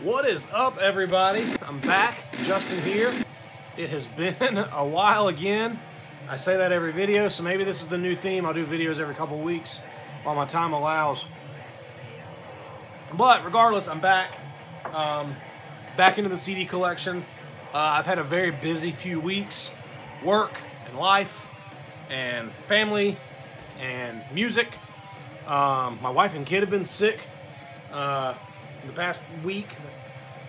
What is up, everybody? I'm back, Justin here. It has been a while again. I say that every video, so maybe this is the new theme. I'll do videos every couple weeks while my time allows. But regardless, I'm back. Back into the CD collection. I've had a very busy few weeks. Work and life and family and music. My wife and kid have been sick in the past week,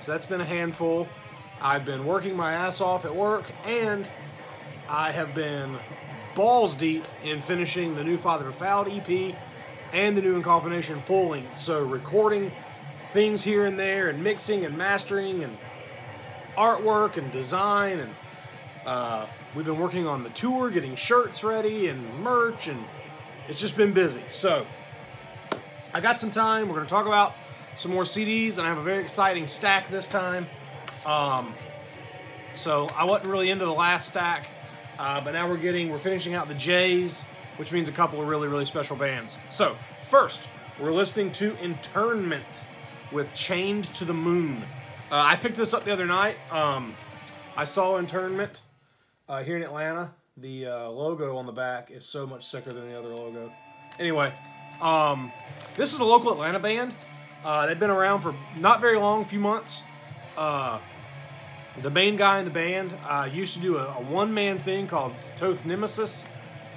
so that's been a handful. I've been working my ass off at work, and I have been balls deep in finishing the new Father Profound EP and the new Incompination full length. So recording things here and there, and mixing and mastering and artwork and design, and we've been working on the tour, getting shirts ready and merch, and it's just been busy. So I got some time. We're going to talk about some more CDs, and I have a very exciting stack this time. So I wasn't really into the last stack, but now we're finishing out the J's, which means a couple of really special bands. So first, we're listening to Internment with Chained to the Moon. I picked this up the other night. I saw Internment here in Atlanta. The logo on the back is so much sicker than the other logo. Anyway, this is a local Atlanta band. They've been around for not very long, a few months. The main guy in the band used to do a one-man thing called Toth Nemesis,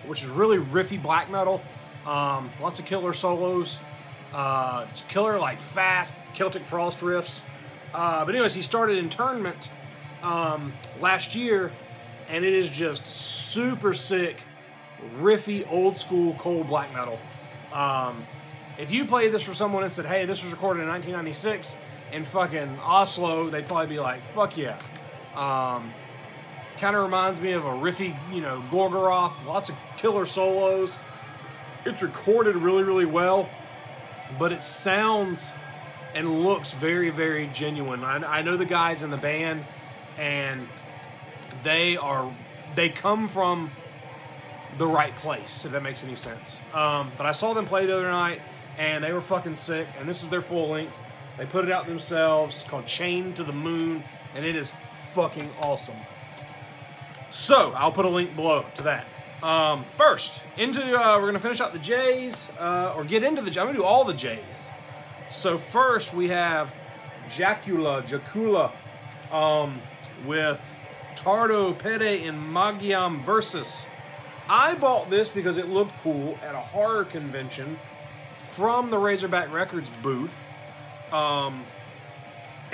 which is really riffy black metal. Lots of killer solos. Killer, like, fast Celtic Frost riffs. But anyways, he started Internment last year, and it is just super sick, riffy, old-school, cold black metal. If you played this for someone and said, hey, this was recorded in 1996 in fucking Oslo, they'd probably be like, fuck yeah. Kind of reminds me of a riffy, you know, Gorgoroth, lots of killer solos. It's recorded really well, but it sounds and looks very genuine. I know the guys in the band, and they come from the right place, if that makes any sense. But I saw them play the other night, and they were fucking sick, and this is their full length. They put it out themselves. It's called Chained to the Moon, and it is fucking awesome. So, I'll put a link below to that. First, we're going to finish out the J's, or get into the J's. I'm going to do all the J's. So first, we have Jacula, with Tardo Pede in Magiam Versus. I bought this because it looked cool at a horror convention from the Razorback Records booth. And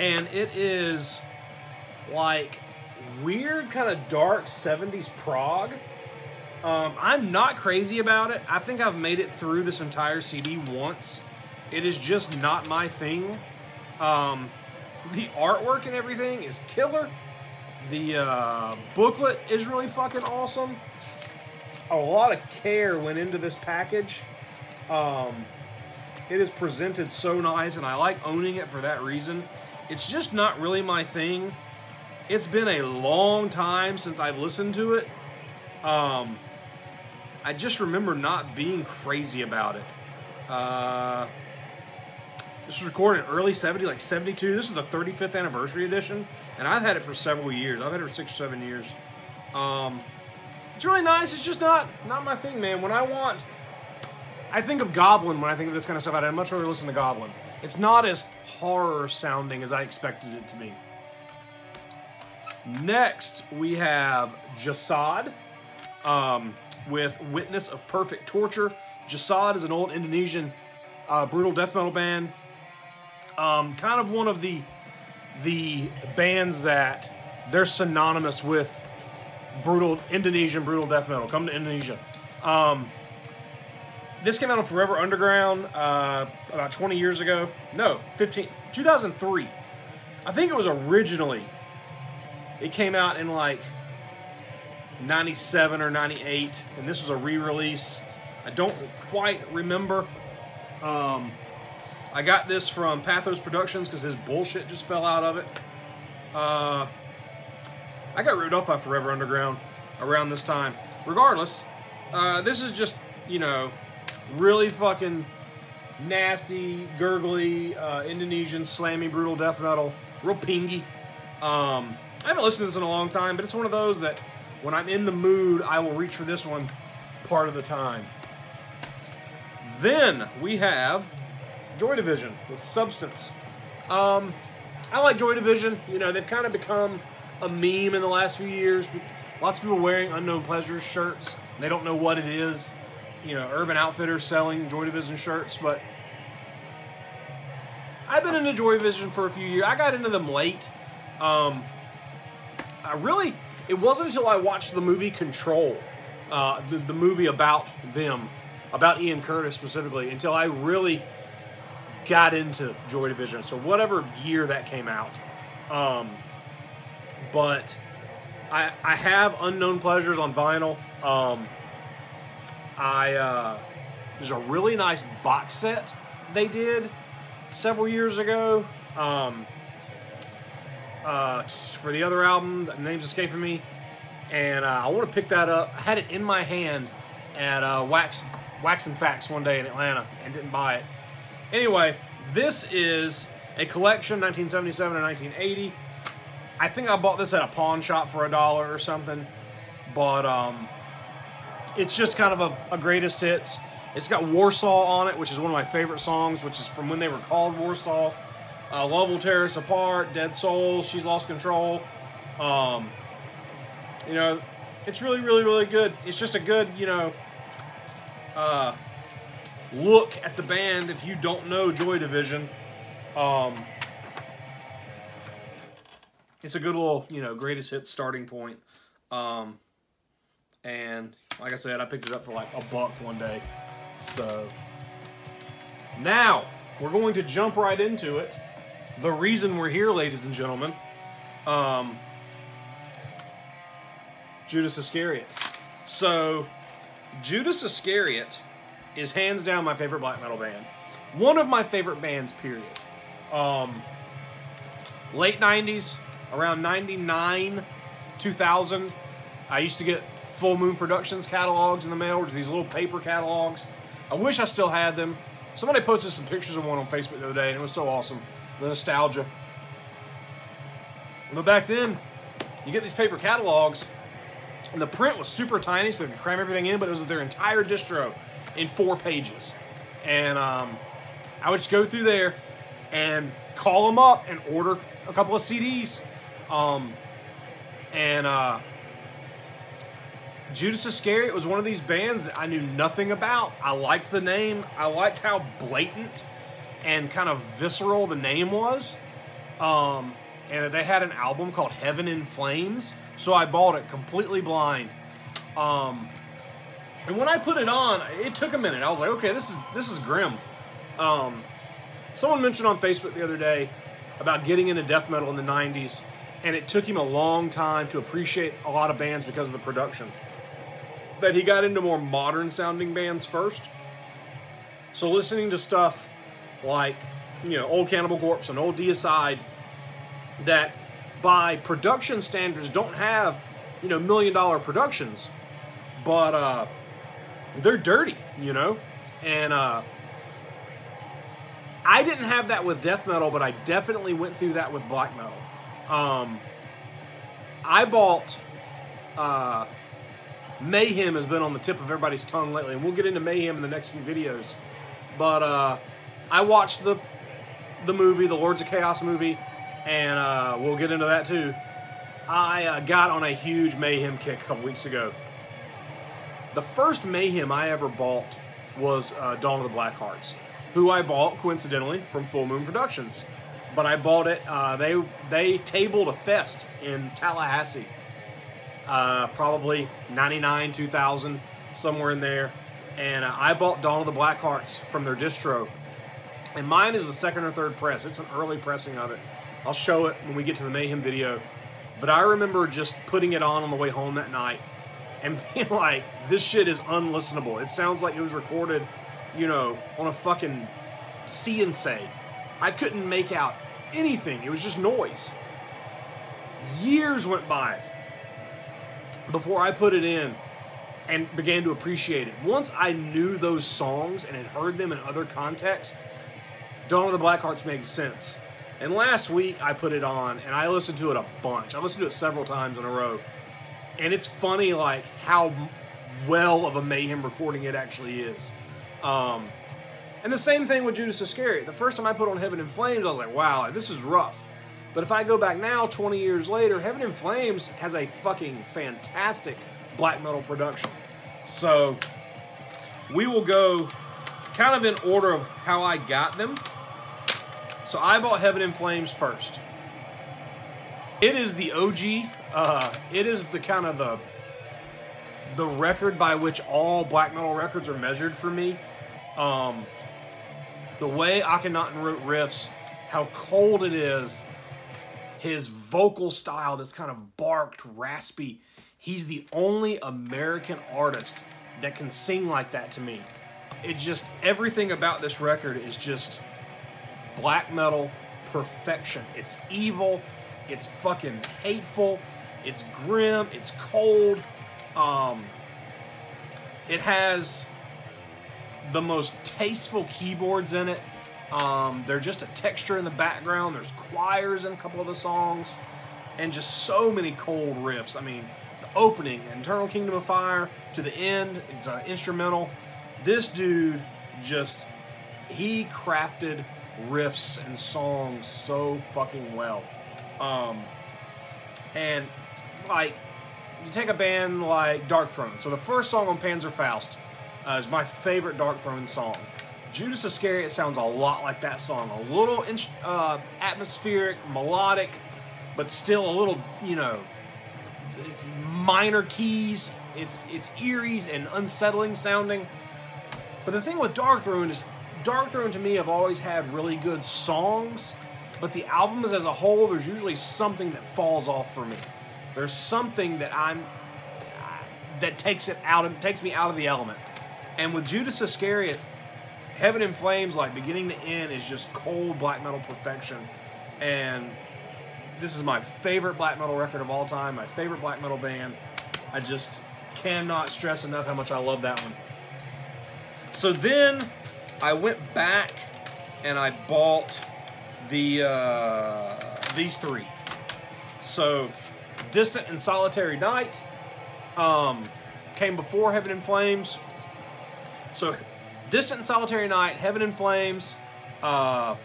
it is like weird, kind of dark 70s prog. I'm not crazy about it. I think I've made it through this entire CD once. It is just not my thing. The artwork and everything is killer. The booklet is really fucking awesome. A lot of care went into this package. It is presented so nice, and I like owning it for that reason. It's just not really my thing. It's been a long time since I've listened to it. I just remember not being crazy about it. This was recorded in early 70, like 72. This is the 35th anniversary edition, and I've had it for several years. I've had it for 6 or 7 years. It's really nice. It's just not my thing, man. I think of Goblin when I think of this kind of stuff. I'd much rather listen to Goblin. It's not as horror sounding as I expected it to be. Next, we have Jasad with Witness of Perfect Torture. Jasad is an old Indonesian brutal death metal band. Kind of one of the bands that they're synonymous with Indonesian brutal death metal. Come to Indonesia. This came out on Forever Underground about 20 years ago. No, 2003. I think it was originally. It came out in like 97 or 98, and this was a re-release. I don't quite remember. I got this from Pathos Productions because his bullshit just fell out of it. I got ripped off by Forever Underground around this time. Regardless, this is just, you know, really fucking nasty, gurgly, Indonesian, slammy, brutal death metal. Real pingy. I haven't listened to this in a long time, but it's one of those that when I'm in the mood, I will reach for this one part of the time. Then we have Joy Division with Substance. I like Joy Division. You know, they've kind of become a meme in the last few years. Lots of people wearing Unknown Pleasures shirts. They don't know what it is. You know, Urban Outfitters selling Joy Division shirts, but I've been into Joy Division for a few years. I got into them late. It wasn't until I watched the movie Control, the movie about them, about Ian Curtis specifically, until I really got into Joy Division. So whatever year that came out. But I have Unknown Pleasures on vinyl. There's a really nice box set they did several years ago for the other album. The name's escaping me, and I want to pick that up. I had it in my hand at Wax and Facts one day in Atlanta and didn't buy it. Anyway, this is a collection, 1977 and 1980. I think I bought this at a pawn shop for $1 or something, but it's just kind of a greatest hits. It's got Warsaw on it, which is one of my favorite songs, which is from when they were called Warsaw. Love Will Tear Us Apart, Dead Souls, She's Lost Control. You know, it's really, really, really good. It's just a good, you know, look at the band if you don't know Joy Division. It's a good little, you know, greatest hits starting point. And like I said, I picked it up for like $1 one day. So now we're going to jump right into it. The reason we're here, ladies and gentlemen, Judas Iscariot. So Judas Iscariot is hands down my favorite black metal band. One of my favorite bands, period. Late 90s, around 99, 2000, I used to get Full Moon Productions catalogs in the mail, which are these little paper catalogs. I wish I still had them. Somebody posted some pictures of one on Facebook the other day, and it was so awesome. The nostalgia. But back then, you get these paper catalogs, and the print was super tiny, so they could cram everything in, but it was their entire distro in 4 pages. And I would just go through there and call them up and order a couple of CDs. Judas Iscariot was one of these bands that I knew nothing about. I liked the name. I liked how blatant and kind of visceral the name was. And they had an album called Heaven in Flames, so I bought it completely blind. And when I put it on, it took a minute. I was like, okay, this is grim. Someone mentioned on Facebook the other day about getting into death metal in the 90s, and it took him a long time to appreciate a lot of bands because of the production. That he got into more modern sounding bands first. So listening to stuff like, you know, old Cannibal Corpse and old Deicide that by production standards don't have, you know, $1 million productions, but they're dirty, you know? And I didn't have that with death metal, but I definitely went through that with black metal. I bought Mayhem has been on the tip of everybody's tongue lately, and we'll get into Mayhem in the next few videos. But I watched the movie, the Lords of Chaos movie, and we'll get into that too. I got on a huge Mayhem kick a couple weeks ago. The first Mayhem I ever bought was Dawn of the Blackhearts, who I bought, coincidentally, from Full Moon Productions. But I bought it, they tabled a fest in Tallahassee. Probably 99, 2000, somewhere in there. And I bought Dawn of the Blackhearts from their distro. And mine is the second or third press. It's an early pressing of it. I'll show it when we get to the Mayhem video. But I remember just putting it on the way home that night and being like, this shit is unlistenable. It sounds like it was recorded, you know, on a fucking C&C. I couldn't make out anything. It was just noise. Years went by before I put it in, and began to appreciate it. Once I knew those songs and had heard them in other contexts, Dawn of the Blackhearts makes sense. And last week I put it on and I listened to it a bunch. I listened to it several times in a row. And it's funny like how well of a Mayhem recording it actually is. And the same thing with Judas Iscariot. The first time I put on Heaven in Flames, I was like, wow, this is rough. But if I go back now, 20 years later, Heaven in Flames has a fucking fantastic black metal production. So we will go kind of in order of how I got them. So I bought Heaven in Flames first. It is the OG. It is the kind of the record by which all black metal records are measured for me. The way Akhenaten wrote riffs, how cold it is, his vocal style that's kind of barked, raspy. He's the only American artist that can sing like that to me. It just, everything about this record is just black metal perfection. It's evil, it's fucking hateful, it's grim, it's cold. It has the most tasteful keyboards in it. They're just a texture in the background. There's choirs in a couple of the songs, and just so many cold riffs. I mean, the opening, Eternal Kingdom of Fire, to the end, it's an instrumental. This dude just, he crafted riffs and songs so fucking well. And like, you take a band like Dark Throne. So the first song on Panzerfaust is my favorite Dark Throne song. Judas Iscariot sounds a lot like that song. A little atmospheric, melodic, but still a little, you know, it's minor keys. It's eerie and unsettling sounding. But the thing with Dark Throne is, Dark Throne to me have always had really good songs, but the albums as a whole, there's usually something that falls off for me. There's something that that takes me out of the element. And with Judas Iscariot, Heaven in Flames, like beginning to end, is just cold black metal perfection. And this is my favorite black metal record of all time, my favorite black metal band. I just cannot stress enough how much I love that one. So then I went back and I bought these three. So Distant and Solitary Night came before Heaven in Flames. So Distant and Solitary Night, Heaven in Flames, Of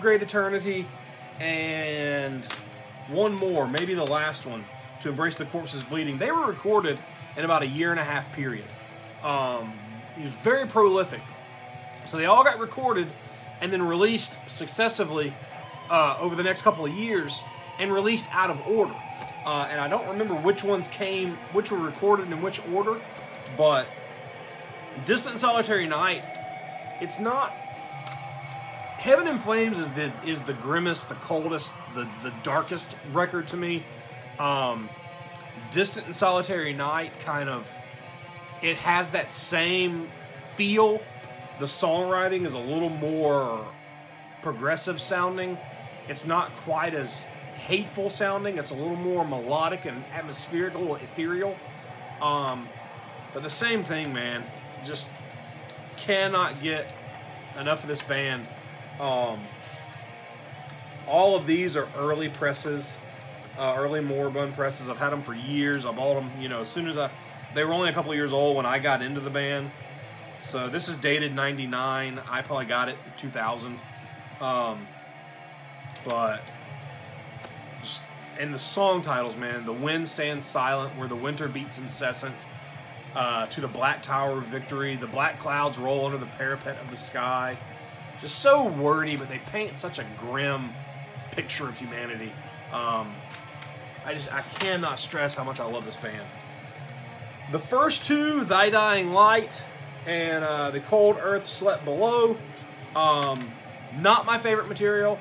Great Eternity, and one more, maybe the last one, To Embrace the Corpse's Bleeding. They were recorded in about a 1.5 year period. He was very prolific. So they all got recorded and then released successively over the next couple of years, and released out of order. And I don't remember which ones came, which were recorded in which order, but Distant and Solitary Night, it's not... Heaven in Flames is the grimmest, the coldest, the darkest record to me. Distant and Solitary Night kind of, it has that same feel. The songwriting is a little more progressive sounding. It's not quite as hateful sounding. It's a little more melodic and atmospheric, a little ethereal. But the same thing, man. Just cannot get enough of this band. All of these are early presses, early Moribund presses. I've had them for years. I bought them, you know, as soon as they were only a couple of years old when I got into the band. So this is dated 99. I probably got it in 2000. But just, and the song titles, man. The Wind Stands Silent, Where the Winter Beats Incessant. To the Black Tower of Victory. The black clouds roll under the parapet of the sky. Just so wordy, but they paint such a grim picture of humanity. I cannot stress how much I love this band. The first two, Thy Dying Light and The Cold Earth Slept Below, not my favorite material.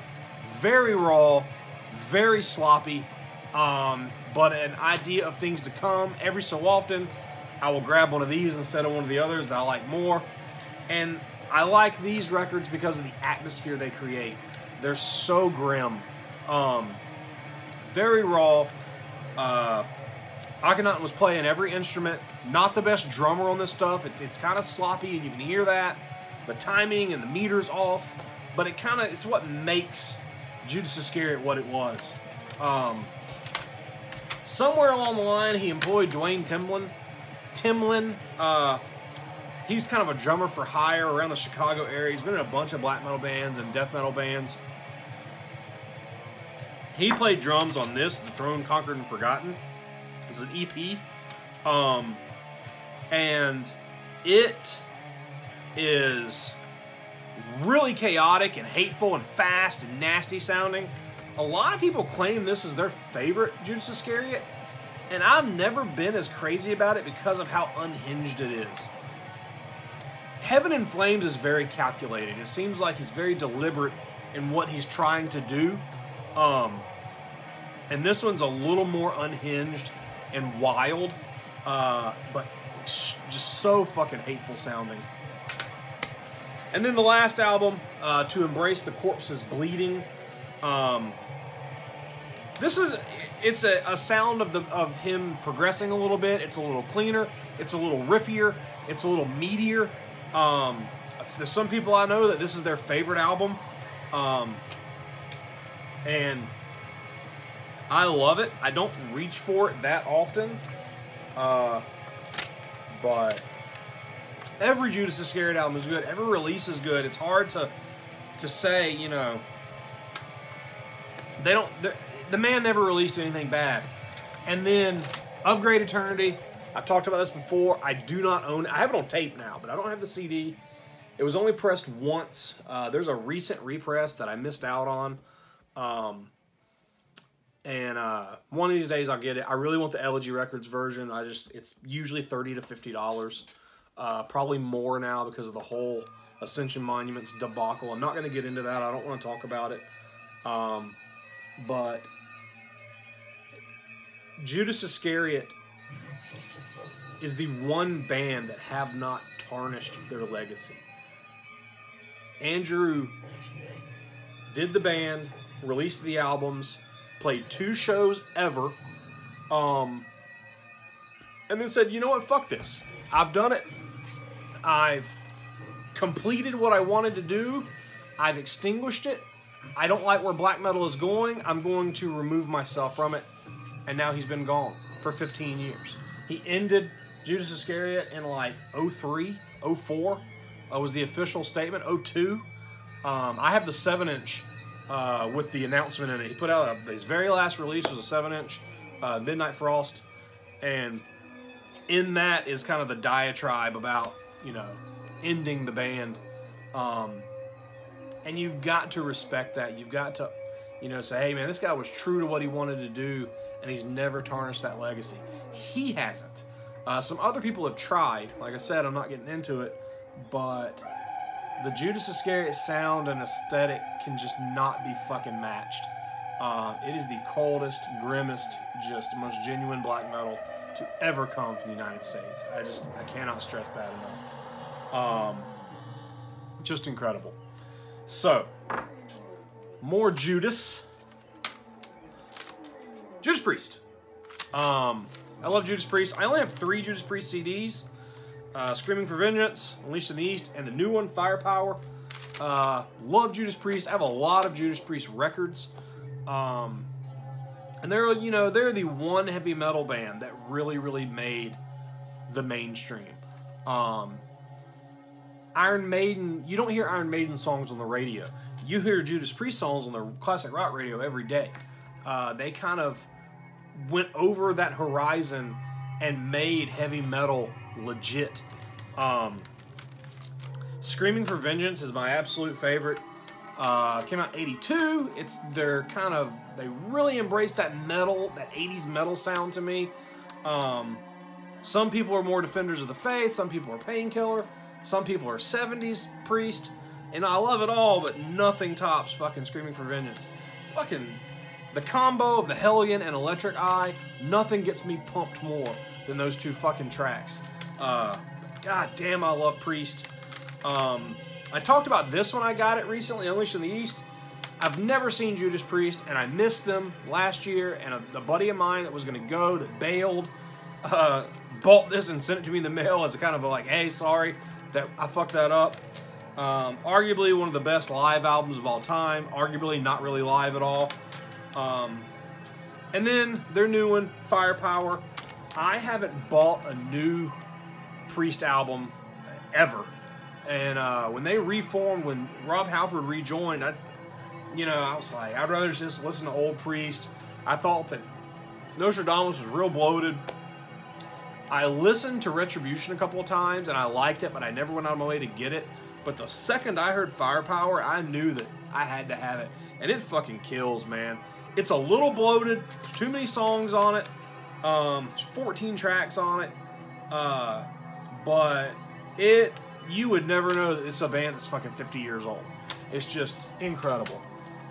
Very raw, very sloppy, but an idea of things to come. Every so often, I will grab one of these instead of one of the others that I like more. And I like these records because of the atmosphere they create. They're so grim. Very raw. Akhenaten was playing every instrument Not the best drummer on this stuff. It's kind of sloppy, and you can hear that. The timing and the meter's off, but it's what makes Judas Iscariot what it was. Somewhere along the line, he employed Dwayne Timlin. He's kind of a drummer for hire around the Chicago area. He's been in a bunch of black metal bands and death metal bands. He played drums on this, The Throne Conquered and Forgotten. It's an EP. And it is really chaotic and hateful and fast and nasty sounding. A lot of people claim this is their favorite Judas Iscariot, and I've never been as crazy about it because of how unhinged it is. Heaven in Flames is very calculated. It seems like he's very deliberate in what he's trying to do. And this one's a little more unhinged and wild, but just so fucking hateful sounding. And then the last album, To Embrace the Corpse's Bleeding. It's a sound of him progressing a little bit. It's a little cleaner. It's a little riffier. It's a little meatier. There's some people I know that this is their favorite album. And I love it. I don't reach for it that often. But every Judas Iscariot album is good. Every release is good. It's hard to say, you know, the man never released anything bad. And then Upgrade Eternity. I've talked about this before. I do not own it. I have it on tape now, but I don't have the CD. It was only pressed once. There's a recent repress that I missed out on. One of these days I'll get it. I really want the Elegy Records version. It's usually $30 to $50. Probably more now because of the whole Ascension Monuments debacle. I'm not going to get into that. I don't want to talk about it. But Judas Iscariot is the one band that have not tarnished their legacy. Andrew did the band, released the albums, played 2 shows ever, and then said, you know what, fuck this. I've done it. I've completed what I wanted to do. I've extinguished it. I don't like where black metal is going. I'm going to remove myself from it. And now he's been gone for 15 years. He ended Judas Iscariot in like 03, 04 was the official statement, 02. I have the 7-inch with the announcement in it. He put out his very last release was a 7-inch, Midnight Frost. And in that is kind of the diatribe about, you know, ending the band. And you've got to respect that. You've got to, you know, say, hey, man, this guy was true to what he wanted to do, and he's never tarnished that legacy. He hasn't. Some other people have tried. Like I said, I'm not getting into it, but the Judas Iscariot sound and aesthetic can just not be fucking matched. It is the coldest, grimmest, just most genuine black metal to ever come from the United States. I cannot stress that enough. Just incredible. So, more Judas. Judas Priest. I love Judas Priest. I only have 3 Judas Priest CDs. Screaming for Vengeance, Unleashed in the East, and the new one, Firepower. Love Judas Priest. I have a lot of Judas Priest records. And they're the one heavy metal band that really, really made the mainstream. Iron Maiden, you don't hear Iron Maiden songs on the radio. You hear Judas Priest songs on the classic rock radio every day. They kind of went over that horizon and made heavy metal legit. Screaming for Vengeance is my absolute favorite. Came out in '82. They really embraced that metal, that 80s metal sound to me. Some people are more Defenders of the Faith, some people are Painkiller, some people are 70s Priest, and I love it all, but nothing tops fucking Screaming for Vengeance. Fucking the combo of the Hellion and Electric Eye, nothing gets me pumped more than those 2 fucking tracks. God damn, I love Priest. I talked about this when I got it recently, Unleashed in the East. I've never seen Judas Priest, and I missed them last year, and a buddy of mine that was going to go that bailed, bought this and sent it to me in the mail as a kind of a like, hey, sorry that I fucked that up. Arguably one of the best live albums of all time. Arguably not really live at all. And then their new one, Firepower. I haven't bought a new Priest album ever. And when they reformed, when Rob Halford rejoined, I was like, I'd rather just listen to old Priest. I thought that Nostradamus was real bloated. I listened to Retribution a couple of times, and I liked it, but I never went out of my way to get it. But the second I heard Firepower, I knew that I had to have it. And it fucking kills, man. It's a little bloated. There's too many songs on it. There's 14 tracks on it. But you would never know that it's a band that's fucking 50 years old. It's just incredible.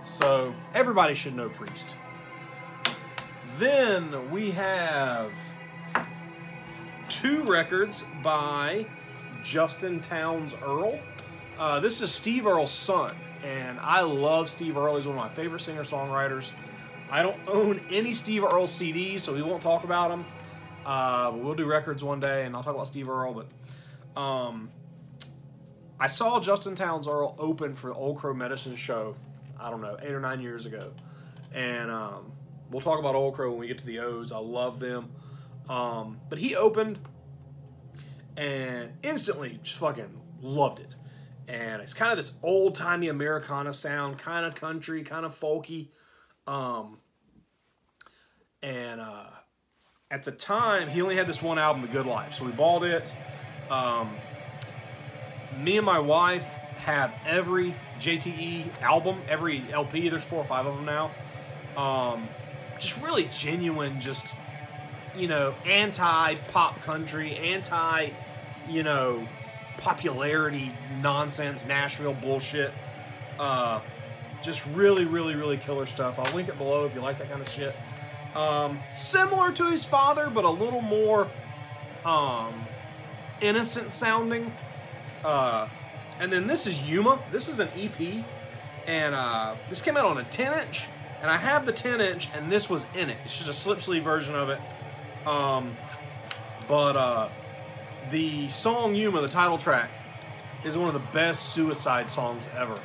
So, everybody should know Priest. Then we have 2 records by Justin Townes Earle. This is Steve Earle's son, and I love Steve Earle. He's one of my favorite singer-songwriters. I don't own any Steve Earle CDs, so we won't talk about them. But we'll do records one day, and I'll talk about Steve Earle. But I saw Justin Townes Earle open for the Old Crow Medicine show, I don't know, 8 or 9 years ago. And we'll talk about Old Crow when we get to the O's. I love them. But he opened and instantly just fucking loved it. And it's kind of this old-timey Americana sound, kind of country, kind of folky. At the time, he only had this one album, The Good Life. So we bought it. Me and my wife have every JTE album, every LP. There's 4 or 5 of them now. Just really genuine, just, anti-pop country, popularity nonsense, Nashville bullshit. Just really, really, really killer stuff. I'll link it below if you like that kind of shit. Similar to his father, but a little more innocent sounding. And then this is Yuma. This is an EP. And this came out on a 10-inch. And I have the 10-inch, and this was in it. It's just a slip sleeve version of it. The song Yuma, the title track, is one of the best suicide songs ever.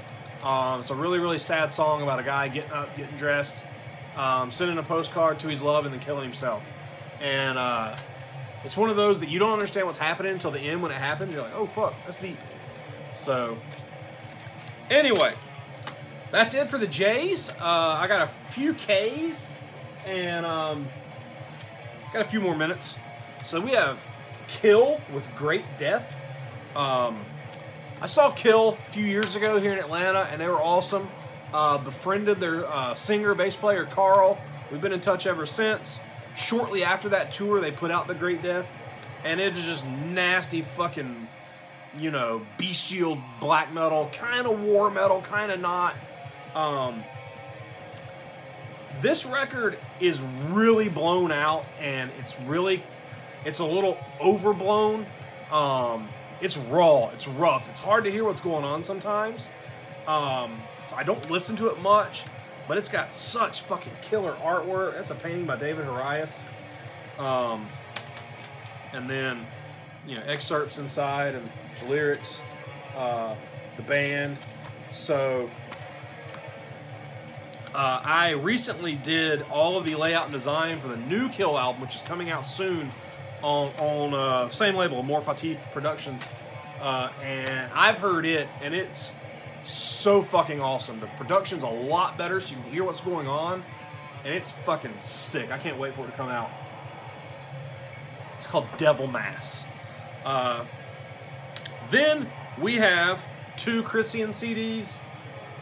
It's a really, really sad song about a guy getting up, getting dressed, sending a postcard to his love, and then killing himself. And it's one of those that you don't understand what's happening until the end when it happens. You're like, oh, fuck, that's deep. So, anyway, that's it for the J's. I got a few K's, and got a few more minutes. So we have Kill with Great Death. I saw Kill a few years ago here in Atlanta, and they were awesome. Befriended their singer, bass player, Carl. We've been in touch ever since. Shortly after that tour, they put out The Great Death, and it is just nasty fucking, bestial black metal, kind of war metal, kind of not. This record is really blown out, and it's a little overblown. It's raw, it's rough, it's hard to hear what's going on sometimes. So I don't listen to it much, but it's got such fucking killer artwork. That's a painting by David Harias. And then, excerpts inside and the lyrics, the band. So I recently did all of the layout and design for the new Kill album, which is coming out soon on same label, Morphati Productions. And I've heard it, and it's so fucking awesome. The production's a lot better, so you can hear what's going on, and it's fucking sick. I can't wait for it to come out. It's called Devil Mass. Then we have 2 Christian CDs.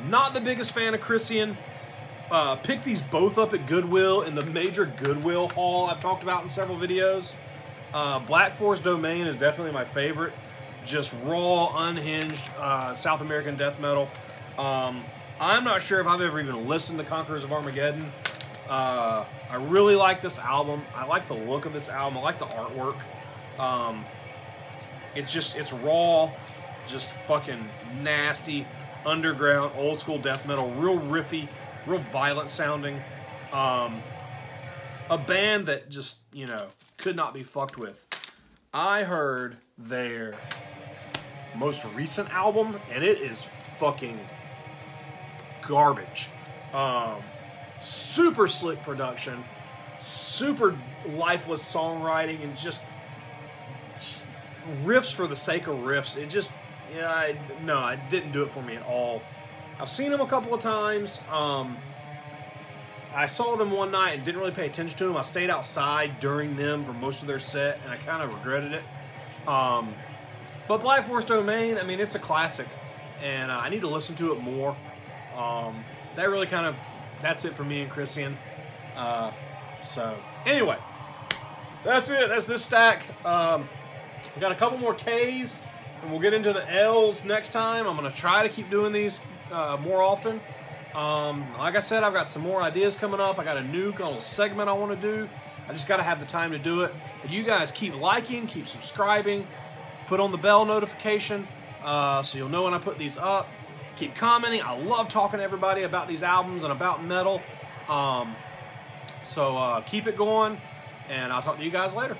Not the biggest fan of Christian. Picked these both up at Goodwill in the major Goodwill haul I've talked about in several videos. Black Forest Domain is definitely my favorite. Just raw, unhinged South American death metal. I'm not sure if I've ever even listened to Conquerors of Armageddon. I really like this album. I like the look of this album. I like the artwork. It's raw, just fucking nasty, underground, old school death metal, real riffy, real violent sounding. A band that just, could not be fucked with. I heard their most recent album, and it is fucking garbage. Super slick production, super lifeless songwriting, and just riffs for the sake of riffs. It just, no, it didn't do it for me at all. I've seen them a couple of times. I saw them one night and didn't really pay attention to them. I stayed outside during them for most of their set, and I kind of regretted it. But Black Forest Domain, I mean, it's a classic, and I need to listen to it more. That really kind of, that's it for me and Christian. So, anyway, that's it. That's this stack. We got a couple more Ks, and we'll get into the Ls next time. I'm going to try to keep doing these more often. Like I said, I've got some more ideas coming up. I got a new little segment I want to do. I just got to have the time to do it. But you guys keep liking, keep subscribing, put on the bell notification so you'll know when I put these up. Keep commenting. I love talking to everybody about these albums and about metal. So keep it going, and I'll talk to you guys later.